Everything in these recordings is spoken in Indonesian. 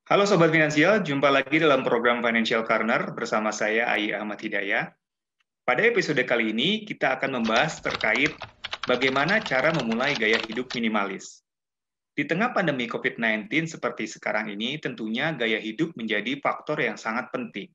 Halo Sobat Finansial, jumpa lagi dalam program Financial Corner bersama saya Ai Ahmad Hidayah. Pada episode kali ini, kita akan membahas terkait bagaimana cara memulai gaya hidup minimalis. Di tengah pandemi COVID-19 seperti sekarang ini, tentunya gaya hidup menjadi faktor yang sangat penting.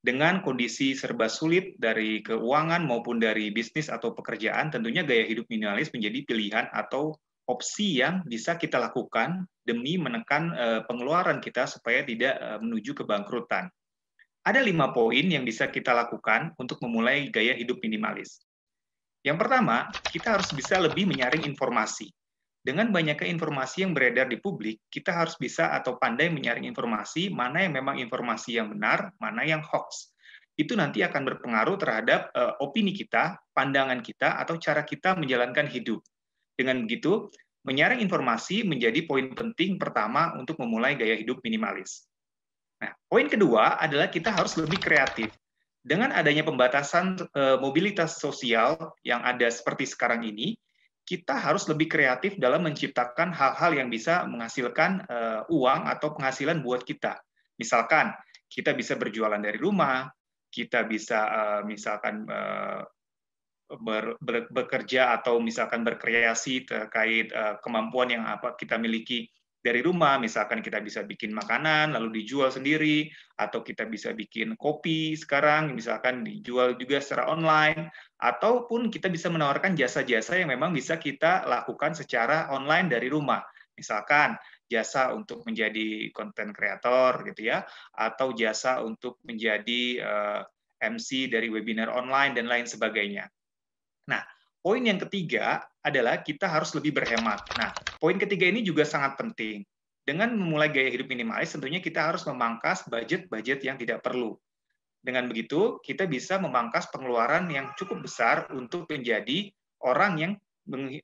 Dengan kondisi serba sulit dari keuangan maupun dari bisnis atau pekerjaan, tentunya gaya hidup minimalis menjadi pilihan atau opsi yang bisa kita lakukan demi menekan pengeluaran kita supaya tidak menuju kebangkrutan. Ada 5 poin yang bisa kita lakukan untuk memulai gaya hidup minimalis. Yang pertama, kita harus bisa lebih menyaring informasi. Dengan banyaknya informasi yang beredar di publik, kita harus bisa atau pandai menyaring informasi, mana yang memang informasi yang benar, mana yang hoax. Itu nanti akan berpengaruh terhadap opini kita, pandangan kita, atau cara kita menjalankan hidup. Dengan begitu, menyaring informasi menjadi poin penting pertama untuk memulai gaya hidup minimalis. Nah, poin kedua adalah kita harus lebih kreatif. Dengan adanya pembatasan mobilitas sosial yang ada seperti sekarang ini, kita harus lebih kreatif dalam menciptakan hal-hal yang bisa menghasilkan uang atau penghasilan buat kita. Misalkan, kita bisa berjualan dari rumah, kita bisa misalkan bekerja atau misalkan berkreasi terkait kemampuan yang apa kita miliki dari rumah, misalkan kita bisa bikin makanan lalu dijual sendiri, atau kita bisa bikin kopi sekarang, misalkan dijual juga secara online, ataupun kita bisa menawarkan jasa-jasa yang memang bisa kita lakukan secara online dari rumah. Misalkan jasa untuk menjadi konten kreator gitu ya, atau jasa untuk menjadi MC dari webinar online dan lain sebagainya. Nah, poin yang ketiga adalah kita harus lebih berhemat. Nah, poin ketiga ini juga sangat penting. Dengan memulai gaya hidup minimalis, tentunya kita harus memangkas budget-budget yang tidak perlu. Dengan begitu, kita bisa memangkas pengeluaran yang cukup besar untuk menjadi orang yang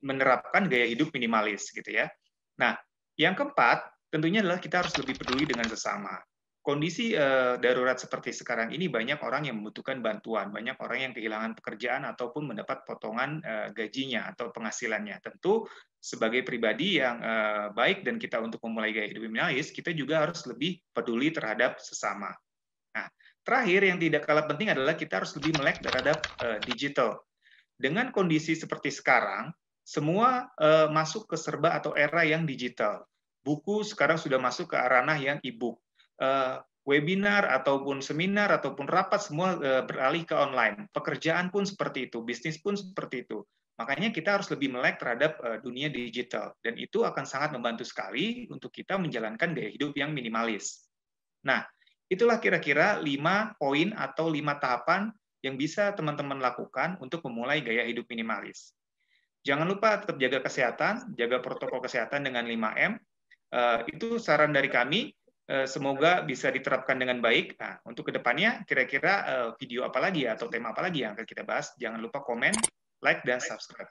menerapkan gaya hidup minimalis, gitu ya. Nah, yang keempat, tentunya adalah kita harus lebih peduli dengan sesama. Kondisi darurat seperti sekarang ini banyak orang yang membutuhkan bantuan, banyak orang yang kehilangan pekerjaan ataupun mendapat potongan gajinya atau penghasilannya. Tentu sebagai pribadi yang baik dan kita untuk memulai gaya hidup minimalis, kita juga harus lebih peduli terhadap sesama. Nah, terakhir yang tidak kalah penting adalah kita harus lebih melek terhadap digital. Dengan kondisi seperti sekarang, semua masuk ke serba atau era yang digital. Buku sekarang sudah masuk ke ranah yang e-book. Webinar ataupun seminar ataupun rapat semua beralih ke online. Pekerjaan pun seperti itu, bisnis pun seperti itu. Makanya kita harus lebih melek terhadap dunia digital. Dan itu akan sangat membantu sekali untuk kita menjalankan gaya hidup yang minimalis. Nah, itulah kira-kira 5 poin atau 5 tahapan yang bisa teman-teman lakukan untuk memulai gaya hidup minimalis. Jangan lupa tetap jaga kesehatan, jaga protokol kesehatan dengan 5M. Itu saran dari kami. Semoga bisa diterapkan dengan baik. Nah, untuk kedepannya, kira-kira video apa lagi atau tema apa lagi yang akan kita bahas? Jangan lupa komen, like, dan subscribe.